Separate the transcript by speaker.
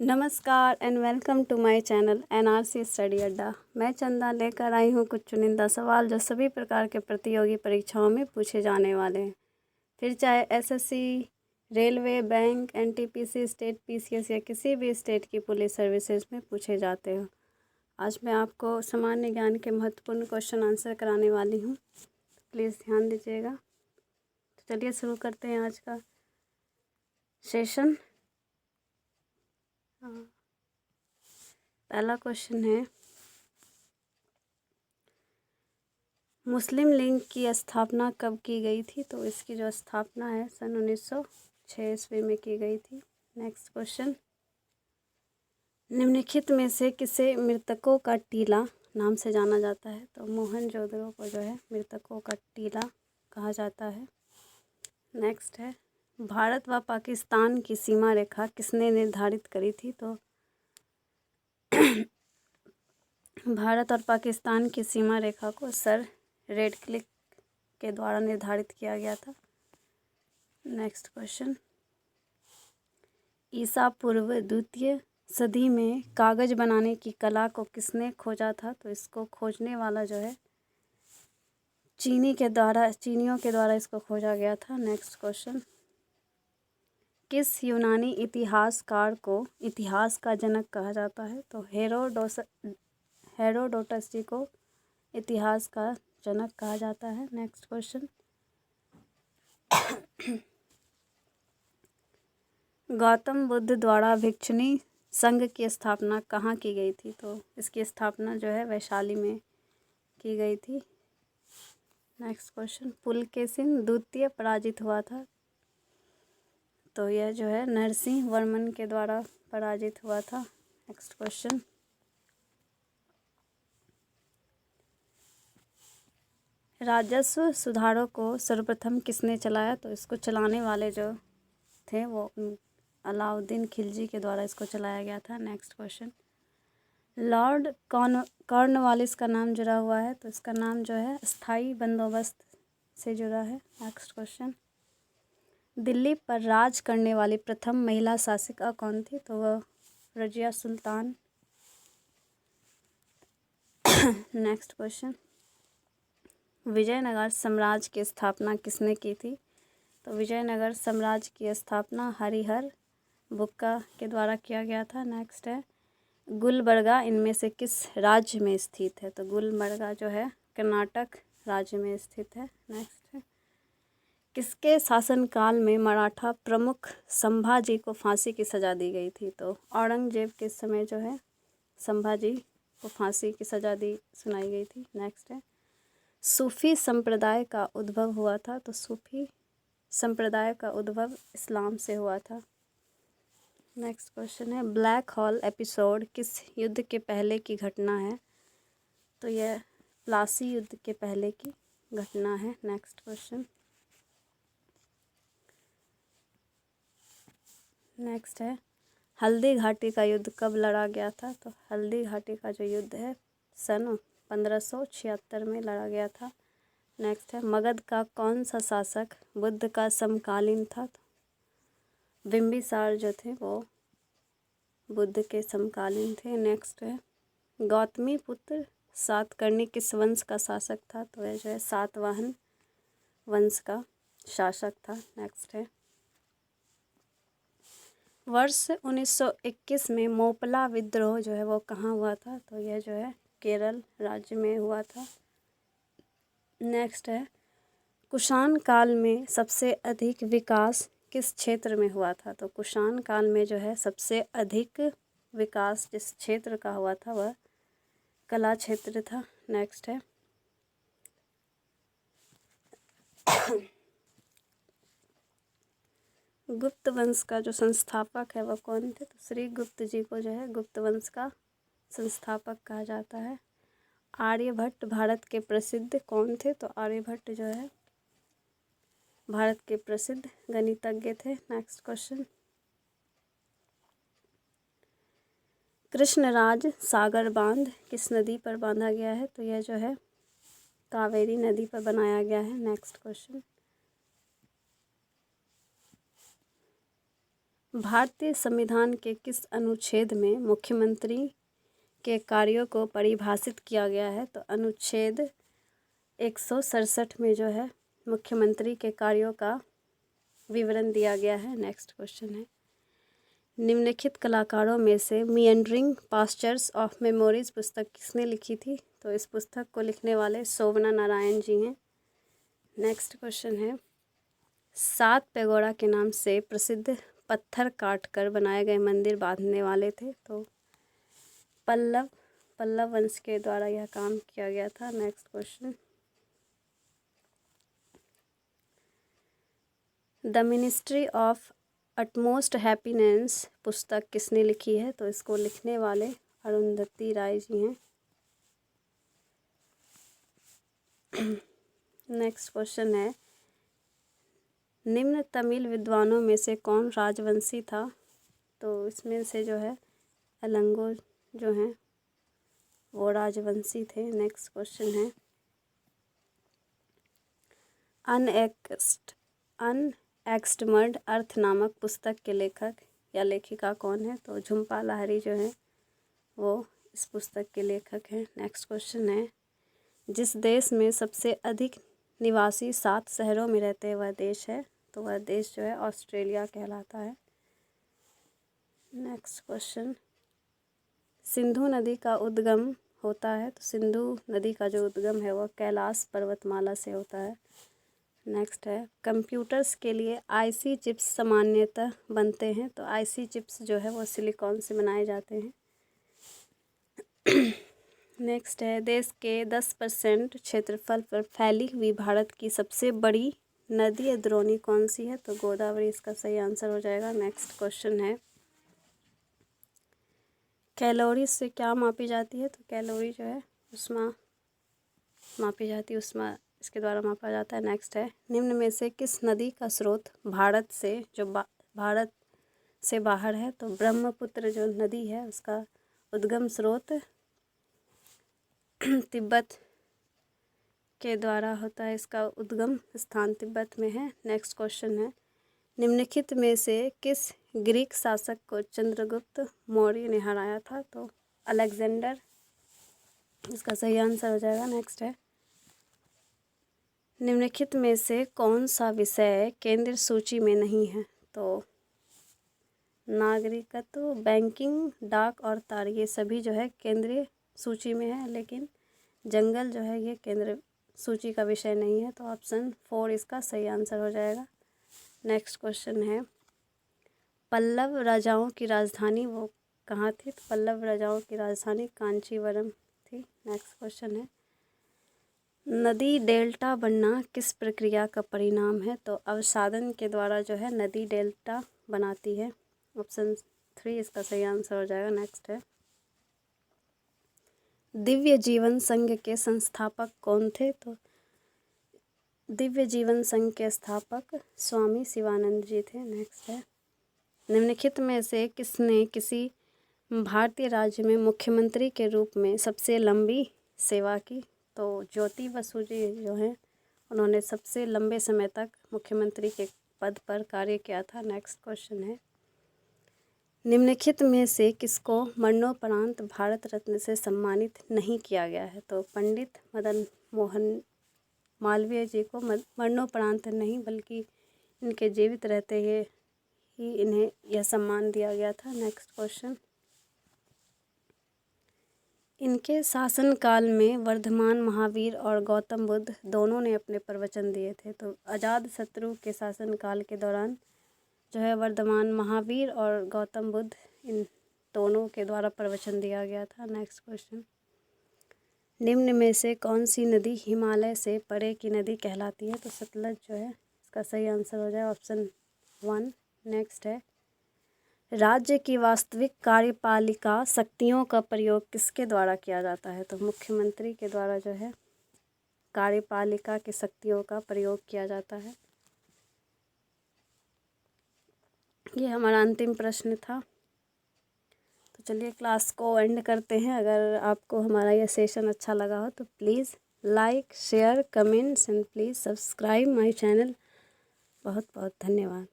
Speaker 1: नमस्कार and welcome to my channel NRC study Adda. मैं चंदा लेकर आई हूँ कुछ चुनिंदा सवाल जो सभी प्रकार के प्रतियोगी परीक्षाओं में पूछे जाने वाले हैं, फिर चाहे SSC, railway, bank, NTPC, state PCS या किसी भी स्टेट की पुलिस सर्विसेज में पूछे जाते हो। आज मैं आपको सामान्य ज्ञान के महत्वपूर्ण क्वेश्चन आंसर कराने वाली हूँ, प्लीज़ ध्यान दीजिएगा। तो चलिए शुरू करते हैं आज का सेशन। पहला क्वेश्चन है, मुस्लिम लीग की स्थापना कब की गई थी? तो इसकी जो स्थापना है सन 1906 ईस्वी में की गई थी। नेक्स्ट क्वेश्चन, निम्नलिखित में से किसे मृतकों का टीला नाम से जाना जाता है? तो मोहनजोदड़ो को जो है मृतकों का टीला कहा जाता है। नेक्स्ट है, भारत व पाकिस्तान की सीमा रेखा किसने निर्धारित करी थी? तो भारत और पाकिस्तान की सीमा रेखा को सर रेडक्लिफ के द्वारा निर्धारित किया गया था। नेक्स्ट क्वेश्चन, ईसा पूर्व द्वितीय सदी में कागज बनाने की कला को किसने खोजा था? तो इसको खोजने वाला जो है चीनियों के द्वारा इसको खोजा गया था। नेक्स्ट क्वेश्चन, किस यूनानी इतिहासकार को इतिहास का जनक कहा जाता है? तो हेरोडोटस जी को इतिहास का जनक कहा जाता है। नेक्स्ट क्वेश्चन, गौतम बुद्ध द्वारा भिक्षुणी संघ की स्थापना कहाँ की गई थी? तो इसकी स्थापना जो है वैशाली में की गई थी। नेक्स्ट क्वेश्चन, पुलकेशिन द्वितीय पराजित हुआ था? तो यह जो है नरसिंह वर्मन के द्वारा पराजित हुआ था। नेक्स्ट क्वेश्चन, राजस्व सुधारों को सर्वप्रथम किसने चलाया? तो इसको चलाने वाले जो थे वो अलाउद्दीन खिलजी के द्वारा इसको चलाया गया था। नेक्स्ट क्वेश्चन, लॉर्ड कॉर्नवालिस का नाम जुड़ा हुआ है, तो इसका नाम जो है स्थायी बंदोबस्त से जुड़ा है। नेक्स्ट क्वेश्चन, दिल्ली पर राज करने वाली प्रथम महिला शासिका कौन थी? तो वह रजिया सुल्तान। नेक्स्ट क्वेश्चन, विजयनगर साम्राज्य की स्थापना किसने की थी? तो विजयनगर साम्राज्य की स्थापना हरिहर बुक्का के द्वारा किया गया था। नेक्स्ट है, गुलबर्गा इनमें से किस राज्य में स्थित है? तो गुलबर्गा जो है कर्नाटक राज्य में स्थित है। नेक्स्ट है, किसके शासनकाल में मराठा प्रमुख संभाजी को फांसी की सज़ा दी गई थी? तो औरंगजेब के समय जो है संभाजी को फांसी की सज़ा सुनाई गई थी। नेक्स्ट है, सूफी संप्रदाय का उद्भव हुआ था? तो सूफी संप्रदाय का उद्भव इस्लाम से हुआ था। नेक्स्ट क्वेश्चन है, ब्लैक होल एपिसोड किस युद्ध के पहले की घटना है? तो यह प्लासी युद्ध के पहले की घटना है। नेक्स्ट क्वेश्चन, नेक्स्ट है, हल्दी घाटी का युद्ध कब लड़ा गया था? तो हल्दी घाटी का जो युद्ध है सन 1576 में लड़ा गया था। नेक्स्ट है, मगध का कौन सा शासक बुद्ध का समकालीन था? तो बिंबिसार जो थे वो बुद्ध के समकालीन थे। नेक्स्ट है, गौतमी पुत्र सातकर्णी किस वंश का शासक था? तो यह जो है सातवाहन वंश का शासक था। नेक्स्ट है, वर्ष 1921 में मोपला विद्रोह जो है वो कहाँ हुआ था? तो यह जो है केरल राज्य में हुआ था। नेक्स्ट है, कुषाण काल में सबसे अधिक विकास किस क्षेत्र में हुआ था? तो कुषाण काल में जो है सबसे अधिक विकास जिस क्षेत्र का हुआ था वह कला क्षेत्र था। नेक्स्ट है, गुप्त वंश का जो संस्थापक है वह कौन थे? तो श्री गुप्त जी को जो है गुप्त वंश का संस्थापक कहा जाता है। आर्यभट्ट भारत के प्रसिद्ध कौन थे? तो आर्यभट्ट जो है भारत के प्रसिद्ध गणितज्ञ थे। नेक्स्ट क्वेश्चन, कृष्णराज सागर बांध किस नदी पर बांधा गया है? तो यह जो है कावेरी नदी पर बनाया गया है। नेक्स्ट क्वेश्चन, भारतीय संविधान के किस अनुच्छेद में मुख्यमंत्री के कार्यों को परिभाषित किया गया है? तो अनुच्छेद 167 में जो है मुख्यमंत्री के कार्यों का विवरण दिया गया है। नेक्स्ट क्वेश्चन है, निम्नलिखित कलाकारों में से मिएंडरिंग पास्चर्स ऑफ मेमोरीज पुस्तक किसने लिखी थी? तो इस पुस्तक को लिखने वाले शोभना नारायण जी हैं। नेक्स्ट क्वेश्चन है, 7 पैगोडा के नाम से प्रसिद्ध पत्थर काट कर बनाए गए मंदिर बांधने वाले थे? तो पल्लव वंश के द्वारा यह काम किया गया था। Next question, the ministry of utmost happiness पुस्तक किसने लिखी है? तो इसको लिखने वाले अरुंधति राय जी हैं। नेक्स्ट क्वेश्चन है, निम्न तमिल विद्वानों में से कौन राजवंशी था? तो इसमें से जो है अलंगो जो हैं वो राजवंशी थे। नेक्स्ट क्वेश्चन है, अनएक्सटमर्ड अर्थ नामक पुस्तक के लेखक या लेखिका कौन है? तो झुम्पा लाहिड़ी जो है वो इस पुस्तक के लेखक हैं। नेक्स्ट क्वेश्चन है, जिस देश में सबसे अधिक निवासी 7 शहरों में रहते हैं वह देश है? तो वह देश जो है ऑस्ट्रेलिया कहलाता है। नेक्स्ट क्वेश्चन, सिंधु नदी का उद्गम होता है? तो सिंधु नदी का जो उद्गम है वह कैलाश पर्वतमाला से होता है। नेक्स्ट है, कंप्यूटर्स के लिए आईसी चिप्स सामान्यतः बनते हैं? तो आईसी चिप्स जो है वो सिलिकॉन से बनाए जाते हैं। नेक्स्ट है, देश के 10% क्षेत्रफल पर फैली हुई भारत की सबसे बड़ी नदी या द्रोणी कौन सी है? तो गोदावरी इसका सही आंसर हो जाएगा। नेक्स्ट क्वेश्चन है, कैलोरी से क्या मापी जाती है? तो कैलोरी जो है उष्मा मापी जाती है, उष्मा इसके द्वारा मापा जाता है। नेक्स्ट है, निम्न में से किस नदी का स्रोत भारत से भारत से बाहर है? तो ब्रह्मपुत्र जो नदी है उसका उद्गम स्रोत तिब्बत के द्वारा होता है, इसका उद्गम स्थान तिब्बत में है। नेक्स्ट क्वेश्चन है, निम्नलिखित में से किस ग्रीक शासक को चंद्रगुप्त मौर्य ने हराया था? तो अलेक्जेंडर इसका सही आंसर हो जाएगा। नेक्स्ट है, निम्नलिखित में से कौन सा विषय केंद्र सूची में नहीं है? तो नागरिकत्व, बैंकिंग, डाक और तार ये सभी जो है केंद्रीय सूची में है, लेकिन जंगल जो है ये केंद्र सूची का विषय नहीं है। तो ऑप्शन 4 इसका सही आंसर हो जाएगा। नेक्स्ट क्वेश्चन है, पल्लव राजाओं की राजधानी वो कहाँ थी? तो पल्लव राजाओं की राजधानी कांचीवरम थी। नेक्स्ट क्वेश्चन है, नदी डेल्टा बनना किस प्रक्रिया का परिणाम है? तो अवसादन के द्वारा जो है नदी डेल्टा बनाती है। ऑप्शन 3 इसका सही आंसर हो जाएगा। नेक्स्ट है, दिव्य जीवन संघ के संस्थापक कौन थे? तो दिव्य जीवन संघ के स्थापक स्वामी शिवानंद जी थे। नेक्स्ट है, निम्नलिखित में से किसने किसी भारतीय राज्य में मुख्यमंत्री के रूप में सबसे लंबी सेवा की? तो ज्योति बसु जी जो हैं उन्होंने सबसे लंबे समय तक मुख्यमंत्री के पद पर कार्य किया था। नेक्स्ट क्वेश्चन है, निम्नलिखित में से किसको मरणोपरांत भारत रत्न से सम्मानित नहीं किया गया है? तो पंडित मदन मोहन मालवीय जी को मरणोपरांत नहीं बल्कि इनके जीवित रहते ही इन्हें यह सम्मान दिया गया था। नेक्स्ट क्वेश्चन, इनके शासनकाल में वर्धमान महावीर और गौतम बुद्ध दोनों ने अपने प्रवचन दिए थे। तो अजातशत्रु के शासनकाल के दौरान जो है वर्धमान महावीर और गौतम बुद्ध इन दोनों के द्वारा प्रवचन दिया गया था। नेक्स्ट क्वेश्चन, निम्न में से कौन सी नदी हिमालय से परे की नदी कहलाती है? तो सतलज जो है इसका सही आंसर हो जाए ऑप्शन 1। नेक्स्ट है, राज्य की वास्तविक कार्यपालिका शक्तियों का प्रयोग किसके द्वारा किया जाता है? तो मुख्यमंत्री के द्वारा जो है कार्यपालिका की शक्तियों का प्रयोग किया जाता है। ये हमारा अंतिम प्रश्न था। तो चलिए क्लास को एंड करते हैं। अगर आपको हमारा यह सेशन अच्छा लगा हो तो please like, share, comments and please subscribe my channel. बहुत बहुत धन्यवाद।